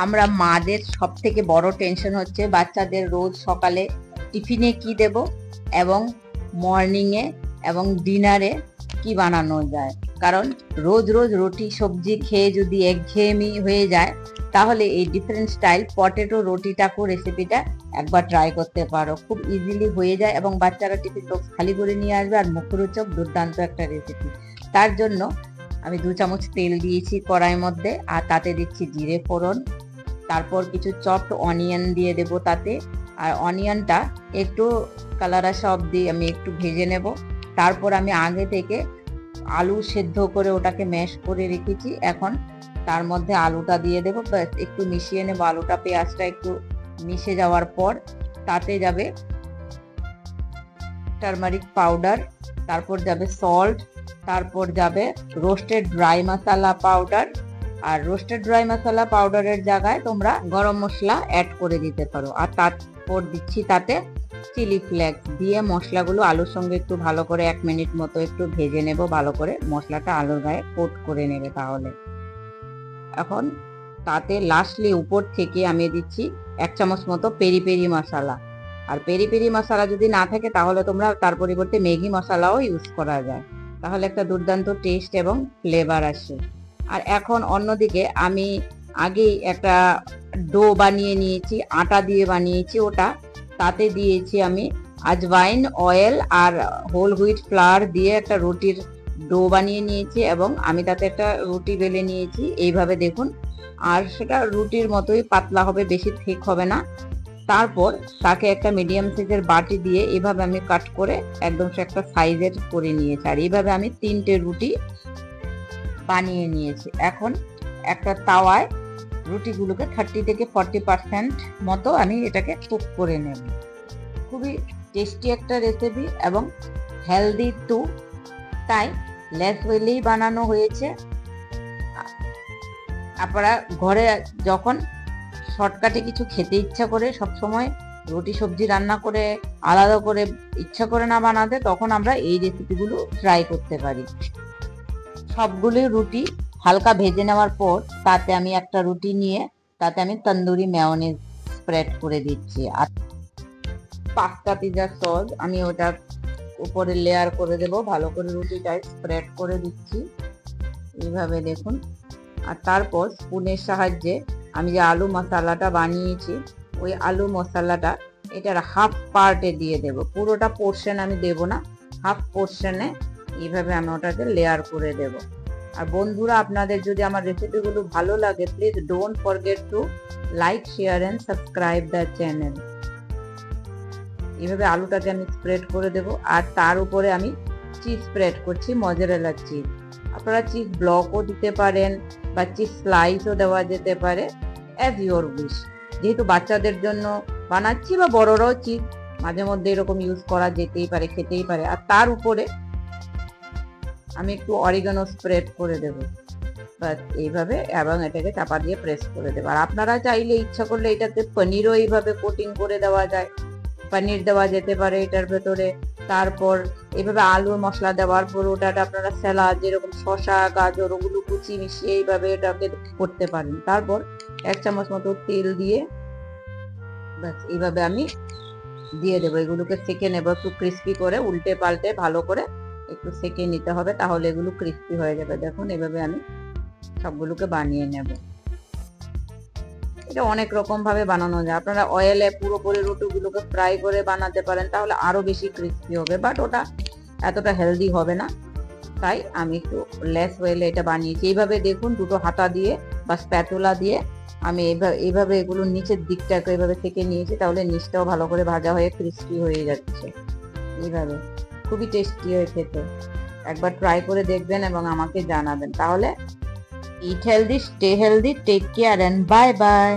আমরা মাদের সব থেকে বড় টেনশন হচ্ছে বাচ্চাদের রোজ সকালে টিফিনে কি দেব এবং মর্নিং এ এবং ডিনারে কি বানানো যায়। কারণ রোজ রোজ রুটি সবজি খেয়ে যদি একঘেয়েমি হয়ে যায়, তাহলে এই ডিফারেন্ট স্টাইল পটেটো রুটিটাকু রেসিপিটা একবার ট্রাই করতে পারো। খুব ইজিলি হয়ে যায় এবং বাচ্চারা টিফিন বক্স খালি করে নিয়ে আসবে, আর মুখরোচক দুর্দান্ত একটা রেসিপি। তার জন্য আমি 2 চামচ তেল দিয়েছি কড়াইয়ের মধ্যে, আর তাতে দিচ্ছি জিরে ফোড়ন। তারপর কিছু চপড অনিয়ন দিয়ে দেব তাতে, আর অনিয়নটা একটু কালার আসা অবধি আমি একটু ভেজে নেব। তারপর আমি আগে থেকে আলু সেদ্ধ করে ওটাকে ম্যাশ করে রেখেছি, এখন তার মধ্যে আলুটা দিয়ে দেবো। ব্যাস একটু মিশিয়ে নেব। আলুটা পেঁয়াজটা একটু মিশে যাওয়ার পর তাতে যাবে টারমারিক পাউডার, তারপর যাবে সল্ট, তারপর যাবে রোস্টেড ড্রাই মশলা পাউডার। আর রোস্টেড ড্রাই মশলা পাউডারের জায়গায় তোমরা গরম মশলা অ্যাড করে দিতে পারো। আর তারপর দিচ্ছি তাতে চিলি ফ্লেক্স দিয়ে মশলাগুলো আলুর সঙ্গে একটু ভালো করে 1 মিনিট মতো একটু ভেজে নেব। ভালো করে মশলাটা আলুর গায়ে কোট করে নেবে। তাহলে এখন তাতে লাস্টলি উপর থেকে আমি দিচ্ছি 1 চামচ মতো পেরি পেরি মশলা। আর পেরি পেরি মশলা যদি না থাকে তাহলে তোমরা তার পরিবর্তে ম্যাগি মশলাও ইউজ করা যায়, তাহলে একটা দুর্দান্ত টেস্ট এবং ফ্লেভার আসে। আর এখন অন্যদিকে আমি আগেই একটা ডো বানিয়ে নিয়েছি, আটা দিয়ে বানিয়েছি ওটা। তাতে দিয়েছি আমি আজওয়াইন অয়েল আর হোল হুইট ফ্লাওয়ার দিয়ে একটা রুটির ডো বানিয়ে নিয়েছি, এবং আমি তাতে একটা রুটি বেলে নিয়েছি এইভাবে দেখুন। আর সেটা রুটির মতোই পাতলা হবে, বেশি ঠিক হবে না। তারপর তাকে একটা মিডিয়াম সাইজের বাটি দিয়ে এভাবে আমি কাট করে একদম সে একটা সাইজের করে নিয়েছি। আর এইভাবে আমি 3টে রুটি বানিয়ে নিয়েছি। এখন একটা তাওয়ায় রুটিগুলোকে 30 থেকে 40% মতো আমি এটাকে কুক করে নেব। খুবই টেস্টি একটা রেসিপি এবং হেলদি টু, তাই লেস অয়েলেই বানানো হয়েছে। আপনারা ঘরে যখন শর্টকাটে কিছু খেতে ইচ্ছা করে, সবসময় রুটি সবজি রান্না করে আলাদা করে ইচ্ছা করে না বানাতে, তখন আমরা এই রেসিপিগুলো ট্রাই করতে পারি। সবগুলো রুটি হালকা ভেজে নেওয়ার পর তাতে আমি একটা রুটি নিয়ে তাতে আমি তন্দুরি মেয়োনিজ স্প্রেড করে দিচ্ছি। আর পাস্তা পিৎজা সস আমি ওটা উপরে লেয়ার করে দেব। ভালো করে রুটিটা স্প্রেড করে দিচ্ছি এইভাবে দেখুন। আর তারপর স্পুনের সাহায্যে আমি যে আলু মশলাটা বানিয়েছি ওই আলু মশলাটা এটার হাফ পার্টে দিয়ে দেব। পুরোটা পোর্শন আমি দেব না, হাফ পোর্শনে এইভাবে আমি ওটাকে লেয়ার করে দেব। আর বন্ধুরা, আপনাদের যদি আমার রেসিপিগুলো ভালো লাগে, please don't forget to like, share and subscribe the channel. এইভাবে আলুটাকে আমি স্প্রেড করে দেব। আর তার উপরে আমি চিজ স্প্রেড করছি, মজারেলা চিজ। আপনারা চিজ ব্লকও দিতে পারেন বা চিজ স্লাইসও দেওয়া যেতে পারে, অ্যাজ ইউর উইশ। যেহেতু বাচ্চাদের জন্য বানাচ্ছি বা বড়রাও চিজ মাঝে মধ্যে এরকম ইউজ করা যেতেই পারে, খেতেই পারে। আর তার উপরে আমি একটু অরিগানো স্প্রেড করে দেব, বাস এইভাবে, এবং এটাকে চাপা দিয়ে প্রেস করে দেবো। আর আপনারা চাইলে ইচ্ছা করলে এটাতে পনিরও এইভাবে কোটিং করে দেওয়া যায়, পনির দেওয়া যেতে পারে এটার ভেতরে। তারপর এইভাবে আলুর মশলা দেওয়ার পর ওটাটা আপনারা স্যালাড যেরকম শসা গাজর ওগুলো কুচি মিশিয়ে এইভাবে এটাকে করতে পারেন। তারপর 1 চামচ মতো তেল দিয়ে বাস এইভাবে আমি দিয়ে দেবো। এগুলোকে সেকে নেব একটু ক্রিস্পি করে, উল্টে পাল্টে ভালো করে একটু সেকে নিতে হবে, তাহলে এগুলো ক্রিস্পি হয়ে যাবে। দেখুন এভাবে আমি সবগুলোকে বানিয়ে নেব। এটা অনেক রকম ভাবে বানানো যায়। আপনারা অয়েলে পুরোপুরি রুটিগুলোকে ফ্রাই করে বানাতে পারেন, তাহলে আরো বেশি ক্রিস্পি হবে, বাট ওটা এতটা হেলদি হবে না। তাই আমি একটু লেস অয়েলে এটা বানিয়েছি। এইভাবে দেখুন দুটো হাতা দিয়ে বা স্প্যাটুলা দিয়ে আমি এইভাবে এগুলো নিচের দিকটাকে এইভাবে থেকে নিয়েছি, তাহলে নিচটাও ভালো করে ভাজা হয়ে ক্রিস্পি হয়ে যাচ্ছে। এইভাবে খুবই টেস্টি হয়ে খেতে। একবার ট্রাই করে দেখবেন এবং আমাকে জানাবেন। তাহলে eat healthy, stay healthy, take care and bye by.